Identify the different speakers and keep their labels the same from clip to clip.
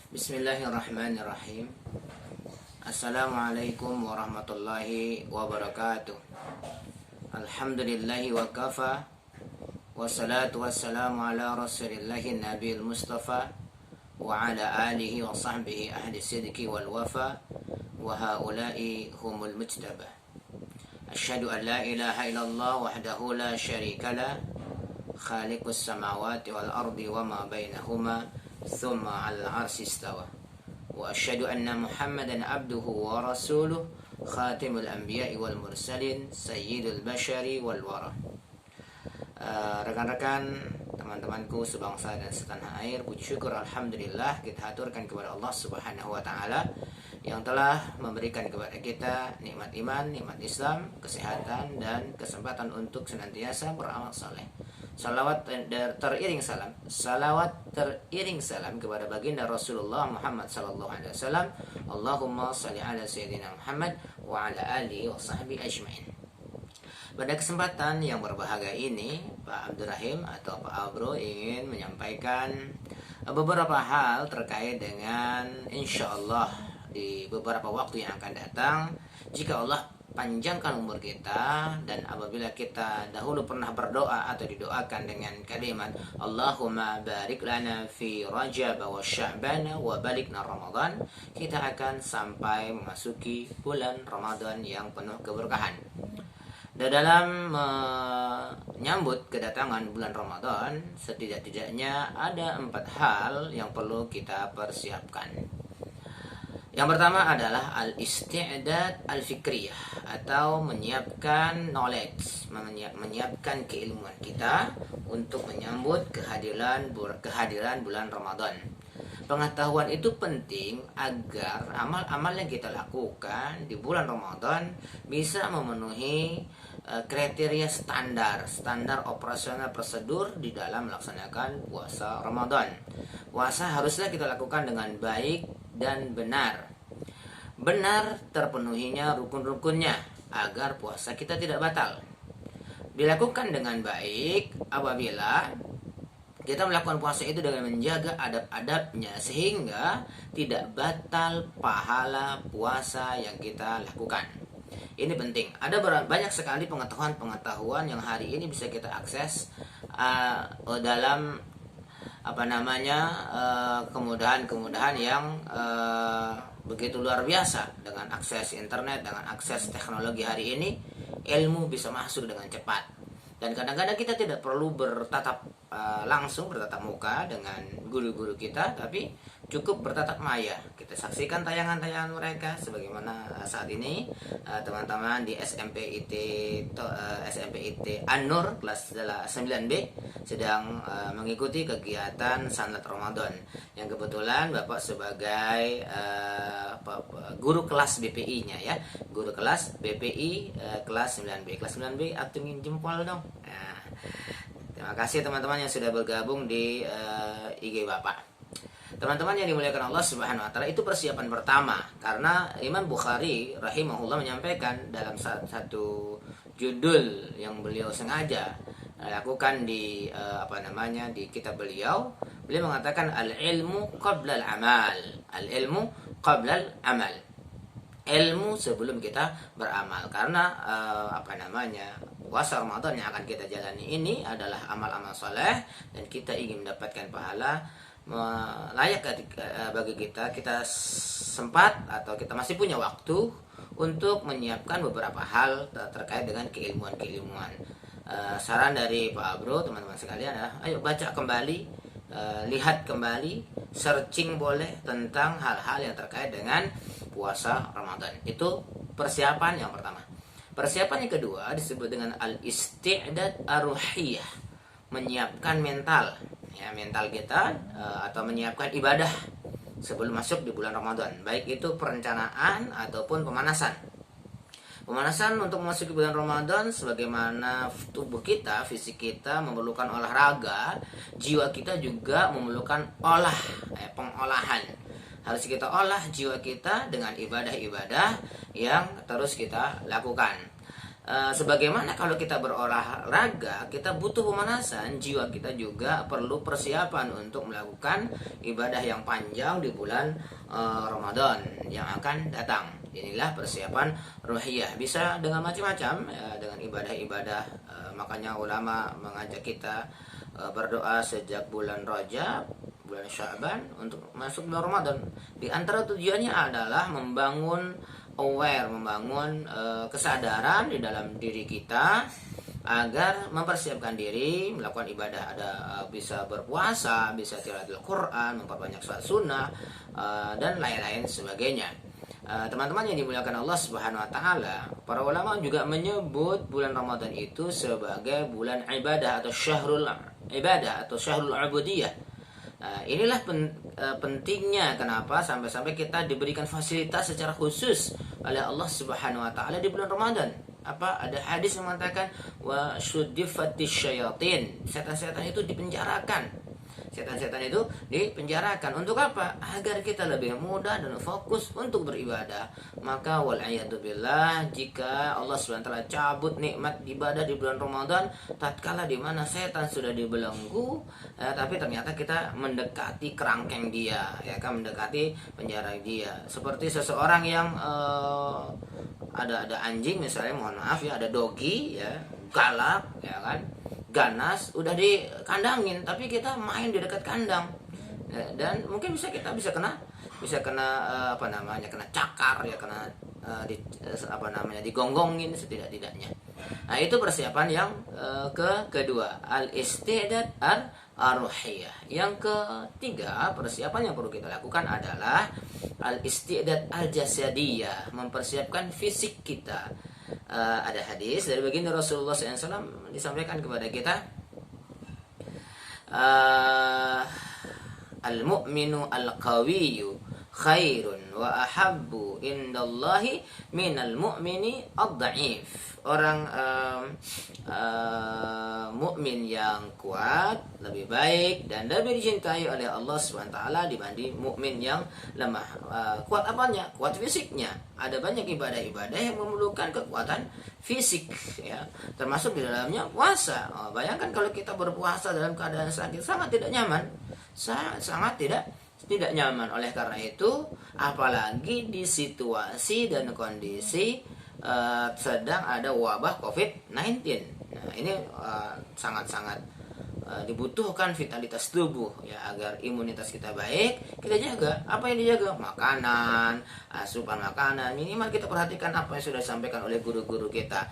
Speaker 1: Bismillahirrahmanirrahim. Assalamualaikum warahmatullahi wabarakatuh. Alhamdulillahi wa kafa. Wassalatu wassalamu ala rasulillahi nabil mustafa wa ala alihi wa sahbihi ahli sidqi wal wafa wa haula'i humul mujtaba. Asyhadu an la ilaha illallah wahdahu la syarika la khaliqus samawati wal ardi wa ma bainahuma thumma al-'arsy istawa. Wa asyhadu anna Muhammadan abduhu wa rasuluh khatimul anbiya'i wal mursalin sayyidul bashari wal wara. Rekan-rekan, teman-temanku sebangsa dan setanah air, puji syukur alhamdulillah kita haturkan kepada Allah Subhanahu wa taala yang telah memberikan kepada kita nikmat iman, nikmat Islam, kesehatan dan kesempatan untuk senantiasa beramal saleh. Salawat teriring salam kepada baginda Rasulullah Muhammad sallallahu alaihi wasallam. Allahumma shalli ala sayyidina Muhammad wa ala alihi wa sahbihi ajmain. Pada kesempatan yang berbahagia ini, Pak Abdurrahim atau Pak Abro ingin menyampaikan beberapa hal terkait dengan insyaallah di beberapa waktu yang akan datang, jika Allah panjangkan umur kita, dan apabila kita dahulu pernah berdoa atau didoakan dengan kalimat Allahumma barik lana fi Rajab wa Sya'ban wa balikna Ramadan, kita akan sampai memasuki bulan Ramadan yang penuh keberkahan. Dan dalam menyambut kedatangan bulan Ramadan, setidak-tidaknya ada 4 hal yang perlu kita persiapkan. Yang pertama adalah al-isti'dad al-fikriyah, atau menyiapkan knowledge, menyiapkan keilmuan kita untuk menyambut kehadiran bulan Ramadan. Pengetahuan itu penting agar amal-amal yang kita lakukan di bulan Ramadan bisa memenuhi kriteria standar operasional prosedur di dalam melaksanakan puasa Ramadan. Puasa haruslah kita lakukan dengan baik dan benar terpenuhinya rukun-rukunnya agar puasa kita tidak batal. Dilakukan dengan baik apabila kita melakukan puasa itu dengan menjaga adab-adabnya sehingga tidak batal pahala puasa yang kita lakukan. Ini penting. Ada banyak sekali pengetahuan yang hari ini bisa kita akses dalam kemudahan-kemudahan yang begitu luar biasa. Dengan akses internet, dengan akses teknologi hari ini, ilmu bisa masuk dengan cepat. Dan kadang-kadang kita tidak perlu bertatap muka dengan guru-guru kita, tapi cukup bertatap maya. Kita saksikan tayangan-tayangan mereka sebagaimana saat ini teman-teman di SMPIT An-Nur kelas 9B sedang mengikuti kegiatan Sanlat Ramadan, yang kebetulan Bapak sebagai guru kelas BPI-nya ya, guru kelas BPI kelas 9B. Kelas 9B acungin jempol dong. Nah, terima kasih teman-teman yang sudah bergabung di IG Bapak. Teman-teman yang dimuliakan Allah Subhanahu wa taala, itu persiapan pertama, karena Imam Bukhari rahimahullah menyampaikan dalam satu judul yang beliau sengaja lakukan di di kitab beliau mengatakan al-ilmu qabla al-amal. Al-ilmu qabla al-amal. Ilmu sebelum kita beramal, karena puasa Ramadan yang akan kita jalani ini adalah amal-amal soleh, dan kita ingin mendapatkan pahala layak bagi kita sempat atau kita masih punya waktu untuk menyiapkan beberapa hal terkait dengan keilmuan. Saran dari Pak Abro, teman-teman sekalian, ayo baca kembali, lihat kembali, searching boleh tentang hal-hal yang terkait dengan puasa Ramadan. Itu persiapan yang pertama. Persiapan yang kedua disebut dengan al-isti'dad ar-ruhiyah, menyiapkan mental kita atau menyiapkan ibadah sebelum masuk di bulan Ramadan, baik itu perencanaan ataupun pemanasan. Pemanasan untuk memasuki bulan Ramadan, sebagaimana tubuh kita, fisik kita memerlukan olahraga, jiwa kita juga memerlukan pengolahan. Harus kita olah jiwa kita dengan ibadah-ibadah yang terus kita lakukan. sebagaimana kalau kita berolahraga, kita butuh pemanasan, jiwa kita juga perlu persiapan untuk melakukan ibadah yang panjang di bulan Ramadan yang akan datang. Inilah persiapan ruhiyah. Bisa dengan macam-macam, dengan ibadah-ibadah. Makanya ulama mengajak kita berdoa sejak bulan Rajab, bulan Sya'ban untuk masuk bulan Ramadan. Di antara tujuannya adalah membangun membangun kesadaran di dalam diri kita agar mempersiapkan diri melakukan ibadah. Ada bisa berpuasa, bisa tilawatil Quran, memperbanyak sholat sunnah, dan lain-lain sebagainya. Teman-teman yang dimuliakan Allah Subhanahu wa taala, para ulama juga menyebut bulan Ramadan itu sebagai bulan ibadah atau syahrul ibadah atau syahrul ubudiyah. Inilah pentingnya kenapa sampai-sampai kita diberikan fasilitas secara khusus oleh Allah Subhanahu wa taala di bulan Ramadan. Ada hadis yang mengatakan wa syuddifatisy syayatin. Setan-setan itu dipenjarakan. Setan-setan itu dipenjarakan untuk apa? Agar kita lebih mudah dan fokus untuk beribadah. Maka wal'iyadzubillah, jika Allah SWT cabut nikmat ibadah di bulan Ramadan tatkala di mana setan sudah dibelenggu, tapi ternyata kita mendekati kerangkeng dia, ya kan, mendekati penjara dia. Seperti seseorang yang ada anjing misalnya, mohon maaf ya, ada dogi ya, galak ya kan, ganas, udah dikandangin tapi kita main di dekat kandang, dan mungkin kita bisa kena kena cakar ya, kena digonggongin setidak-tidaknya. Nah, itu persiapan yang kedua, al-istidad ar-ruhiyah. Yang ketiga, persiapan yang perlu kita lakukan adalah al-istidad al-jasadiyah, mempersiapkan fisik kita. Ada hadis dari baginda Rasulullah SAW disampaikan kepada kita, al-mu'minu al-qawiyyu khairun wa ahabbu indallahi minal mu'mini ad-dha'if. Orang mukmin yang kuat lebih baik dan lebih dicintai oleh Allah SWT dibanding mukmin yang lemah. Kuat apanya? Kuat fisiknya. Ada banyak ibadah-ibadah yang memerlukan kekuatan fisik ya, termasuk di dalamnya puasa. Bayangkan kalau kita berpuasa dalam keadaan sakit, sangat tidak nyaman. Sangat tidak nyaman. Oleh karena itu, apalagi di situasi dan kondisi sedang ada wabah COVID-19. Nah, ini sangat-sangat dibutuhkan vitalitas tubuh ya, agar imunitas kita baik. Kita jaga apa yang dijaga? Makanan, asupan makanan. Minimal kita perhatikan apa yang sudah disampaikan oleh guru-guru kita.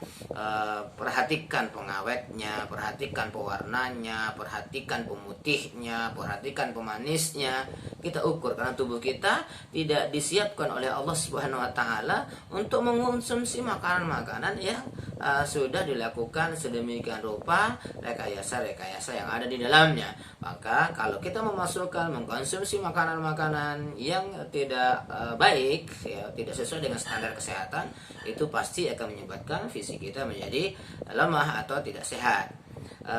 Speaker 1: Perhatikan pengawetnya, perhatikan pewarnanya, perhatikan pemutihnya, perhatikan pemanisnya. Kita ukur, karena tubuh kita tidak disiapkan oleh Allah Subhanahu wa taala untuk mengonsumsi makanan-makanan yang sudah dilakukan sedemikian rupa rekayasa yang ada di dalamnya. Maka kalau kita mengkonsumsi makanan-makanan yang tidak baik ya, tidak sesuai dengan standar kesehatan, itu pasti akan menyebabkan fisik kita menjadi lemah atau tidak sehat.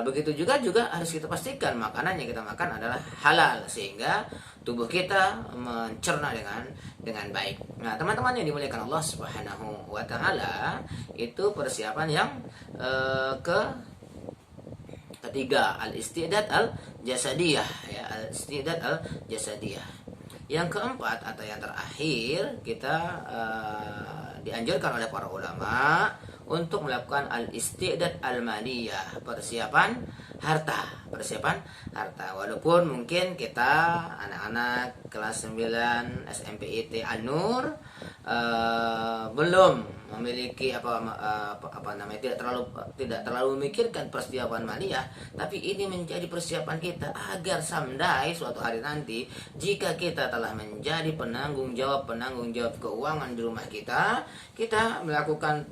Speaker 1: Begitu juga harus kita pastikan makanan yang kita makan adalah halal, sehingga tubuh kita mencerna dengan baik. Nah, teman-teman yang dimuliakan Allah Subhanahu wa taala, itu persiapan yang ketiga, al-istidad al-jasadiyah ya, al-istidad al-jasadiyah. Yang keempat atau yang terakhir, kita dianjurkan oleh para ulama untuk melakukan al-istidad al-maliyah, persiapan harta. Walaupun mungkin kita anak-anak kelas 9 SMPIT An-Nur belum memiliki tidak terlalu memikirkan persiapan maliyah, tapi ini menjadi persiapan kita agar someday, suatu hari nanti, jika kita telah menjadi penanggung jawab keuangan di rumah kita melakukan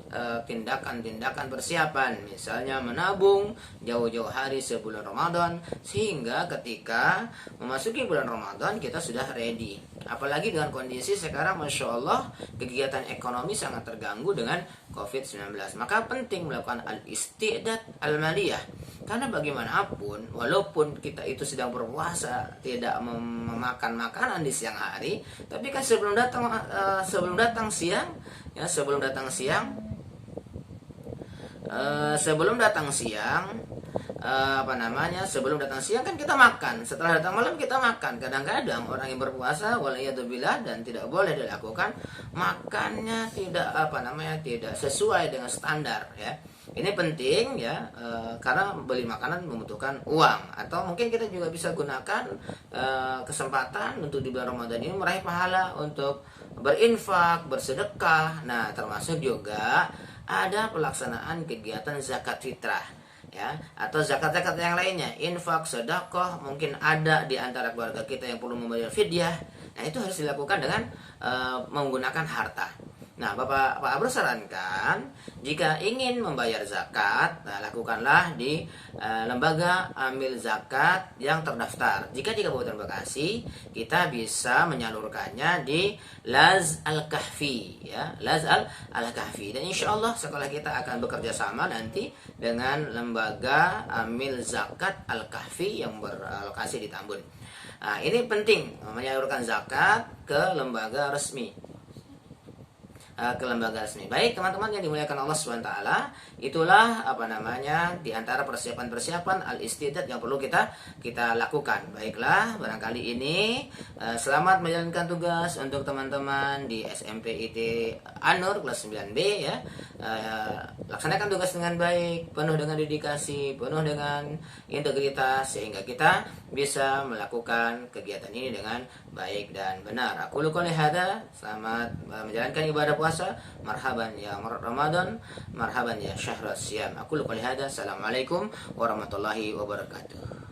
Speaker 1: tindakan persiapan, misalnya menabung jauh-jauh hari sebelum Ramadan, sehingga ketika memasuki bulan Ramadan kita sudah ready. Apalagi dengan kondisi sekarang, Masya Allah, kegiatan ekonomi sangat terganggu dengan COVID-19. Maka penting melakukan al-istidad al-maliyah. Karena bagaimanapun, walaupun kita itu sedang berpuasa, tidak memakan makanan di siang hari, tapi kan sebelum datang siang sebelum datang siang, sebelum datang siang kan kita makan, setelah datang malam kita makan. Kadang-kadang orang yang berpuasa waliyadzubillah dan tidak boleh dilakukan, makannya tidak sesuai dengan standar ya. Ini penting ya, karena beli makanan membutuhkan uang, atau mungkin kita juga bisa gunakan kesempatan untuk di bulan Ramadan ini meraih pahala untuk berinfak, bersedekah. Nah, termasuk juga ada pelaksanaan kegiatan zakat fitrah ya, atau zakat-zakat yang lainnya, infak, sedekah. Mungkin ada di antara keluarga kita yang perlu membayar fidyah. Nah, itu harus dilakukan dengan menggunakan harta. Nah, Pak Abro sarankan, jika ingin membayar zakat, nah, lakukanlah di lembaga amil zakat yang terdaftar. Jika di Kabupaten Bekasi, kita bisa menyalurkannya di Laz Al-Kahfi ya, Laz Al-Kahfi. Dan insya Allah sekolah kita akan bekerja sama nanti dengan lembaga amil zakat Al-Kahfi yang berlokasi di Tambun. Nah, ini penting menyalurkan zakat ke lembaga resmi. Baik teman-teman yang dimuliakan Allah SWT, itulah di antara persiapan-persiapan al-istidad yang perlu kita lakukan. Baiklah, barangkali ini selamat menjalankan tugas untuk teman-teman di SMP IT An-Nur kelas 9B ya. Laksanakan tugas dengan baik, penuh dengan dedikasi, penuh dengan integritas, sehingga kita bisa melakukan kegiatan ini dengan baik dan benar. Aku qouli hadza, selamat menjalankan ibadah puasa. Marhaban ya Ramadan, marhaban ya syahrul siyam. Aku qouli hadza. Assalamualaikum warahmatullahi wabarakatuh.